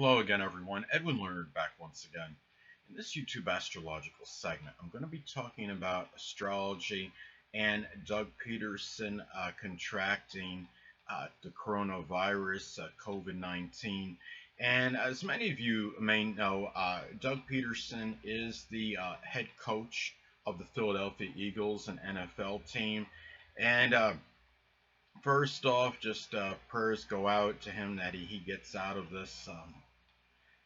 Hello again, everyone. Edwin Learnard back once again. In this YouTube astrological segment, I'm going to be talking about astrology and Doug Pederson contracting the coronavirus, COVID-19. And as many of you may know, Doug Pederson is the head coach of the Philadelphia Eagles, an NFL team. And first off, just prayers go out to him that he gets out of this.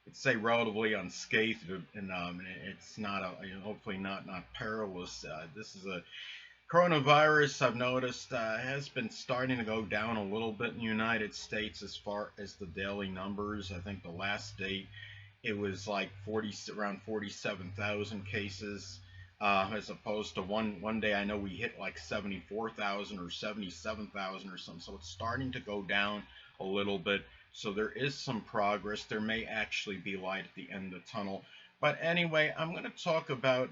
I'd say relatively unscathed, and it's not hopefully not perilous. This is a coronavirus I've noticed has been starting to go down a little bit in the United States as far as the daily numbers. I think the last date it was like around 47,000 cases. As opposed to one day I know we hit like 74,000 or 77,000 or something. So it's starting to go down a little bit. So there is some progress. There may actually be light at the end of the tunnel. But anyway, I'm going to talk about,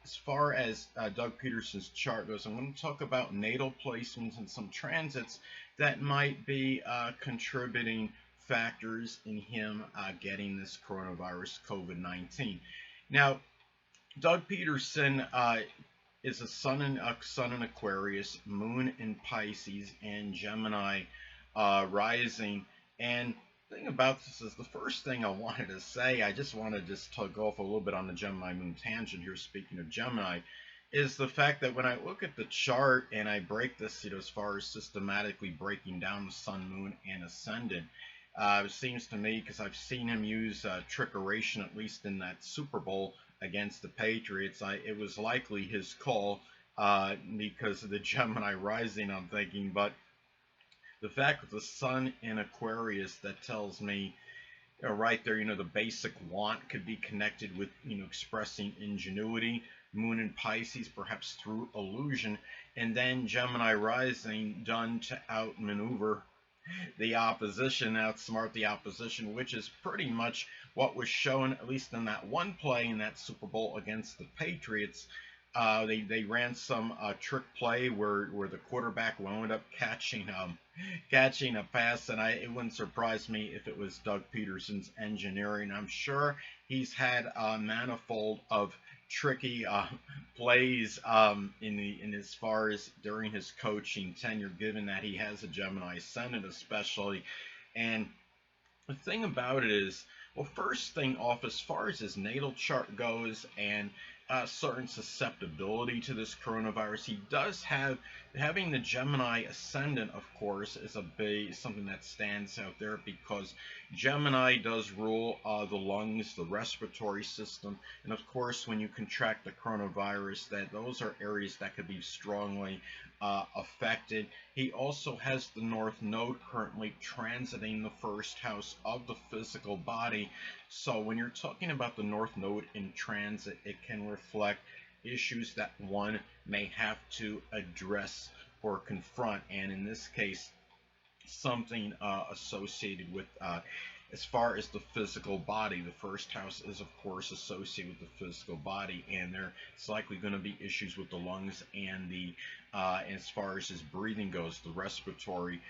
as far as Doug Pederson's chart goes, I'm going to talk about natal placements and some transits that might be contributing factors in him getting this coronavirus COVID-19. Now, Doug Pederson is a sun in Aquarius, moon in Pisces, and Gemini rising. And the thing about this is the first thing I wanted to say, I just want to go off a little bit on the Gemini moon tangent here, speaking of Gemini, is the fact that when I look at the chart and I break this, as far as systematically breaking down the sun, moon, and ascendant, it seems to me, because I've seen him use trickeration, at least in that Super Bowl against the Patriots, it was likely his call because of the Gemini rising, I'm thinking. But the fact that the sun in Aquarius, that tells me right there, the basic want could be connected with, expressing ingenuity. Moon in Pisces, perhaps through illusion. And then Gemini rising, done to outmaneuver the opposition, outsmart the opposition, which is pretty much what was shown, at least in that one play in that Super Bowl against the Patriots. They ran some trick play where the quarterback wound up catching a pass, and it wouldn't surprise me if it was Doug Pederson's engineering. I'm sure he's had a manifold of tricky plays in as far as during his coaching tenure, given that he has a Gemini ascendant especially. And the thing about it is, well, first thing off, as far as his natal chart goes and certain susceptibility to this coronavirus, he does have, having the Gemini ascendant, of course, is something that stands out there, because Gemini does rule the lungs, the respiratory system, and of course when you contract the coronavirus, those are areas that could be strongly affected. He also has the North Node currently transiting the first house of the physical body. So when you're talking about the North Node in transit, it can reflect issues that one may have to address or confront. And in this case, something associated with, as far as the physical body. The first house is, of course, associated with the physical body, and there's likely going to be issues with the lungs and as far as his breathing goes, the respiratory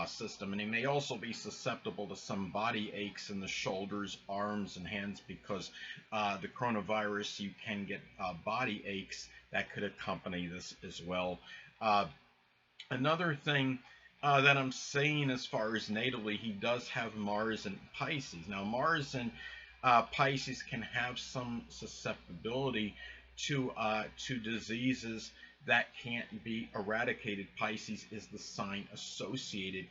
system. And he may also be susceptible to some body aches in the shoulders, arms, and hands, because the coronavirus, you can get body aches that could accompany this as well. Another thing that I'm saying, as far as natally, he does have Mars in Pisces. Now, Mars in Pisces can have some susceptibility to diseases that can't be eradicated. Pisces is the sign associated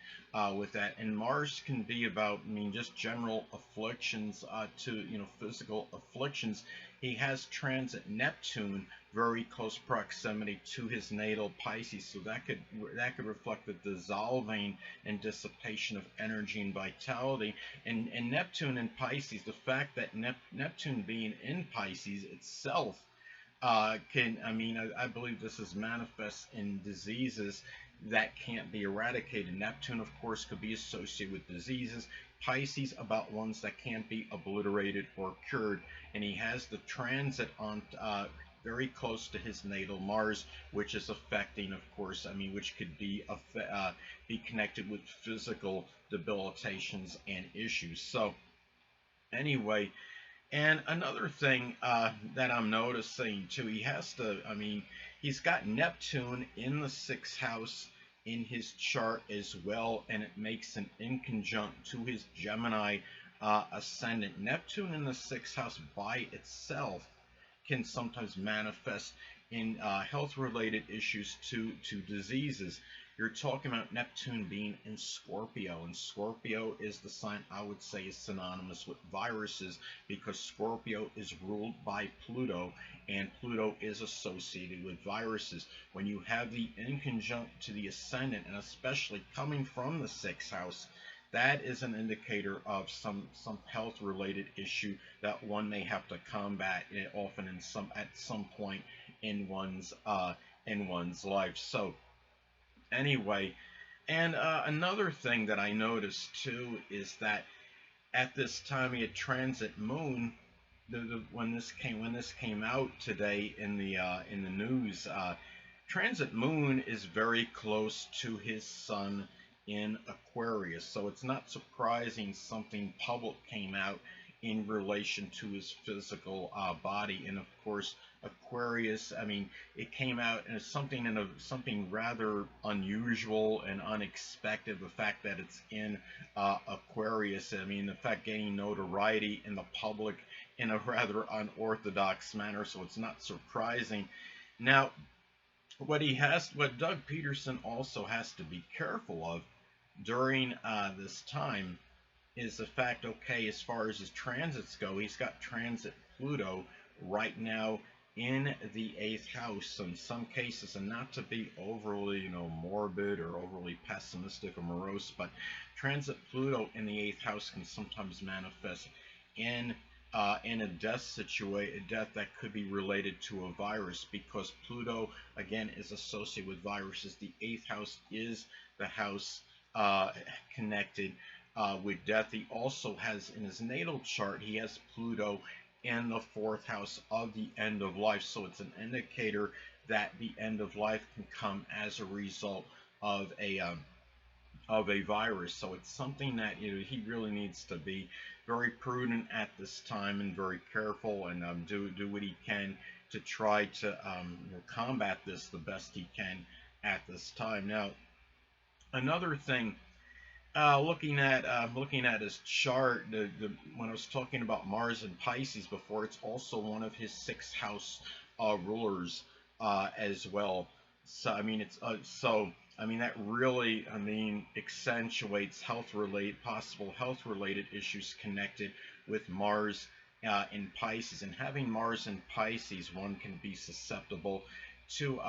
with that, and Mars can be about, just general afflictions, to physical afflictions. He has transit Neptune, very close proximity to his natal Pisces, so that could reflect the dissolving and dissipation of energy and vitality. And Neptune in Pisces, the fact that Neptune being in Pisces itself I believe this is manifest in diseases that can't be eradicated. Neptune, of course, could be associated with diseases. Pisces about ones that can't be obliterated or cured. And he has the transit on very close to his natal Mars, which is affecting, of course, which could be connected with physical debilitations and issues. So Anyway, and another thing that I'm noticing too, he's got Neptune in the sixth house in his chart as well, and it makes an inconjunct to his Gemini ascendant. Neptune in the sixth house by itself can sometimes manifest in health-related issues to diseases. You're talking about Neptune being in Scorpio, and Scorpio is the sign I would say is synonymous with viruses because Scorpio is ruled by Pluto, and Pluto is associated with viruses. When you have the inconjunct to the ascendant, and especially coming from the sixth house, that is an indicator of some health related issue that one may have to combat often at some point in one's life. So anyway, and another thing that I noticed too is that at this time he had transit moon. When this came out today in the news, transit moon is very close to his sun in Aquarius, so it's not surprising something public came out in relation to his physical body. And of course, Aquarius, it came out as something rather unusual and unexpected. The fact that it's in Aquarius, the fact gaining notoriety in the public in a rather unorthodox manner, so it's not surprising. Now, what Doug Pederson also has to be careful of during this time is the fact, okay, as far as his transits go, he's got transit Pluto right now in the eighth house in some cases, and not to be overly, morbid or overly pessimistic or morose, but transit Pluto in the eighth house can sometimes manifest in a death that could be related to a virus, because Pluto again is associated with viruses. The eighth house is the house connected with death. He also has in his natal chart, he has Pluto in the fourth house of the end of life. So it's an indicator that the end of life can come as a result of a virus. So it's something that he really needs to be very prudent at this time and very careful, and do what he can to try to combat this the best he can at this time. Now, another thing, looking at his chart, when I was talking about Mars and Pisces before, it's also one of his sixth house rulers as well. So that really accentuates possible health related issues connected with Mars in Pisces. And having Mars in Pisces, one can be susceptible to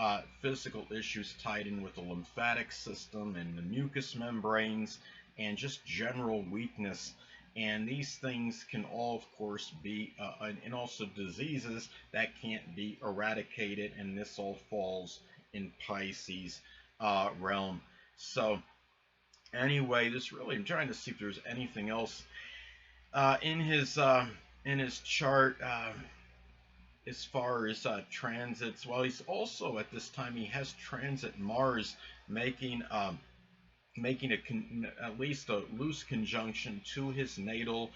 physical issues tied in with the lymphatic system and the mucous membranes and just general weakness. And these things can all, of course, be, and also diseases that can't be eradicated, and this all falls in Pisces realm. So anyway, I'm trying to see if there's anything else in his chart as far as transits. Well, he's also at this time he has transit Mars, making at least a loose conjunction to his natal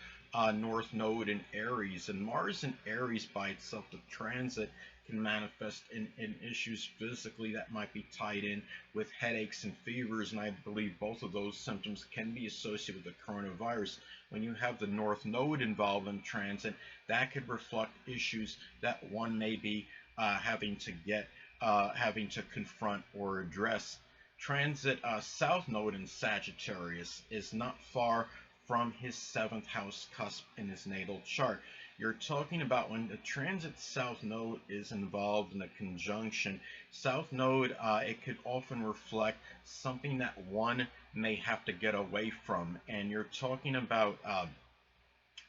North Node in Aries. And Mars in Aries by itself, the transit can manifest in issues physically that might be tied in with headaches and fevers, and I believe both of those symptoms can be associated with the coronavirus. When you have the North Node involved in transit, that could reflect issues that one may be having to confront or address. Transit South Node in Sagittarius is not far from his seventh house cusp in his natal chart. You're talking about when the transit South Node is involved in a conjunction. South Node, it could often reflect something that one may have to get away from. And you're talking about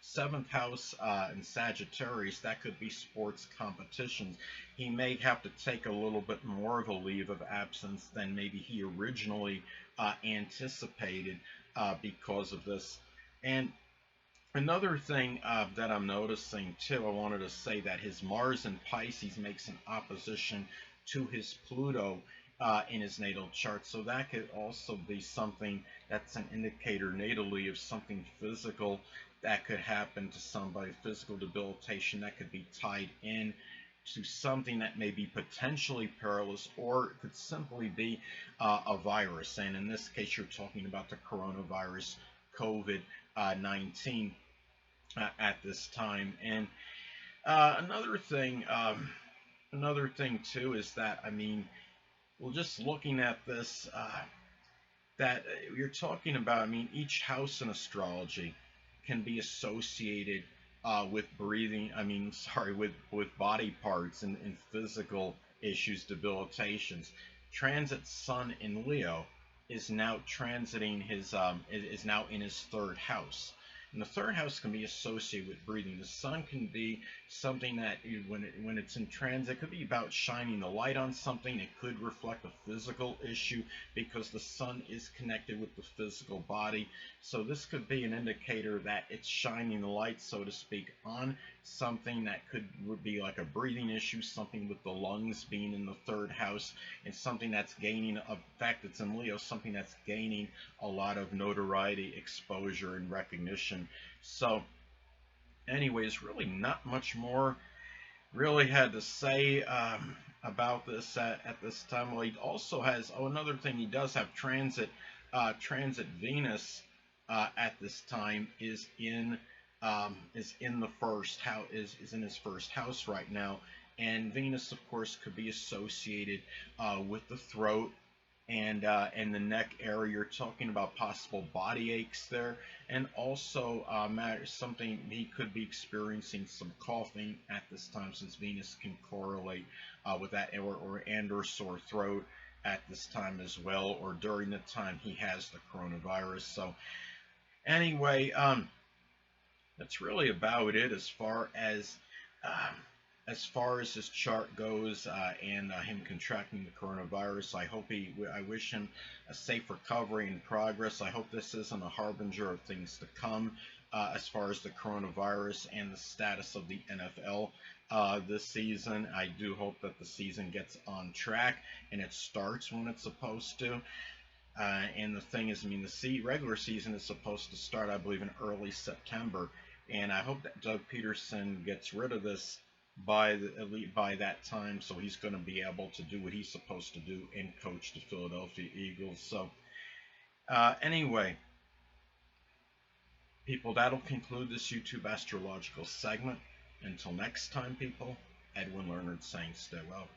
seventh house in Sagittarius, that could be sports competitions. He may have to take a little bit more of a leave of absence than maybe he originally anticipated because of this. And another thing that I'm noticing too, I wanted to say that his Mars in Pisces makes an opposition to his Pluto in his natal chart. So that could also be something that's an indicator natally of something physical that could happen to somebody, physical debilitation that could be tied in to something that may be potentially perilous, or it could simply be a virus. And in this case, you're talking about the coronavirus, COVID-19, at this time. And another thing, too, is that, I mean, well, just looking at this, that you're talking about, I mean, each house in astrology can be associated with breathing, I mean, sorry, with body parts and physical issues, debilitations. Transit Sun in Leo is now transiting his, is now in his third house. And the third house can be associated with breathing. The sun can be something that, when it's in transit, could be about shining the light on something. It could reflect a physical issue because the sun is connected with the physical body. So this could be an indicator that it's shining the light, so to speak, on something that would be like a breathing issue, something with the lungs being in the third house, and something that's gaining, in fact, it's in Leo, something that's gaining a lot of notoriety, exposure, and recognition. So anyways, really not much more really had to say about this at this time. Well, he also has, oh, another thing, he does have transit Venus at this time is in the first house, is in his first house right now. And Venus, of course, could be associated with the throat and the neck area. You're talking about possible body aches there, and also something, he could be experiencing some coughing at this time, since Venus can correlate with that, or sore throat at this time as well, or during the time he has the coronavirus. So anyway, that's really about it as far as his chart goes, and him contracting the coronavirus. I wish him a safe recovery and progress. I hope this isn't a harbinger of things to come as far as the coronavirus and the status of the NFL this season. I do hope that the season gets on track and it starts when it's supposed to. And the thing is, I mean, the regular season is supposed to start, I believe, in early September. And I hope that Doug Pederson gets rid of this by that time, so he's going to be able to do what he's supposed to do and coach the Philadelphia Eagles. So anyway, people, that'll conclude this YouTube astrological segment. Until next time, people, Edwin Learnard saying stay well.